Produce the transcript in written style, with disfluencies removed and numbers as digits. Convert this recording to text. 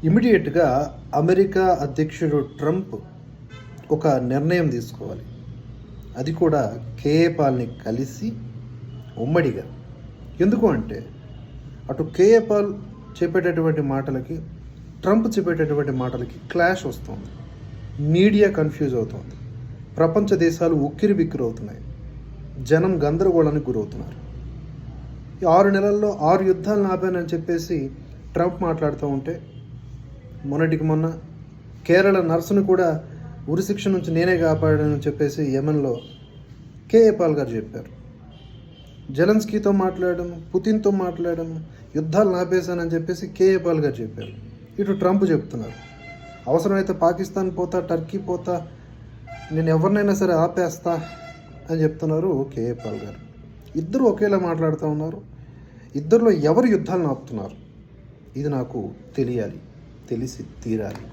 ఇమ్మీడియట్గా అమెరికా అధ్యక్షుడు ట్రంప్ ఒక నిర్ణయం తీసుకోవాలి. అది కూడా కేఏ పాల్ని కలిసి ఉమ్మడిగా. ఎందుకు అంటే అటు కేఏ పాల్ చెప్పేటటువంటి మాటలకి, ట్రంప్ చెప్పేటటువంటి మాటలకి క్లాష్ వస్తుంది. మీడియా కన్ఫ్యూజ్ అవుతుంది. ప్రపంచ దేశాలు ఉక్కిరి బిక్కిరి అవుతున్నాయి. జనం గందరగోళానికి గురవుతున్నారు. ఈ 6 నెలల్లో 6 యుద్ధాలను ఆపానని చెప్పేసి ట్రంప్ మాట్లాడుతూ ఉంటే, మొన్నటికి మొన్న కేరళ నర్సును కూడా ఉరిశిక్ష నుంచి నేనే కాపాడానని చెప్పేసి యెమెన్లో కేఏ పాల్ గారు చెప్పారు. జెలెన్స్కీతో మాట్లాడడం, పుతిన్తో మాట్లాడడం, యుద్ధాలు ఆపేశానని చెప్పేసి కేఏ పాల్ గారు చెప్పారు. ఇటు ట్రంప్ చెప్తున్నారు, అవసరమైతే పాకిస్తాన్ పోతా, టర్కీ పోతా, నేను ఎవరినైనా సరే ఆపేస్తా అని చెప్తున్నారు కేఏ పాల్ గారు. ఇద్దరు ఒకేలా మాట్లాడుతూ ఉన్నారు. ఇద్దరిలో ఎవరు యుద్ధాలను ఆపుతున్నారు? ఇది నాకు తెలియాలి, తెలిసి తీరాలి.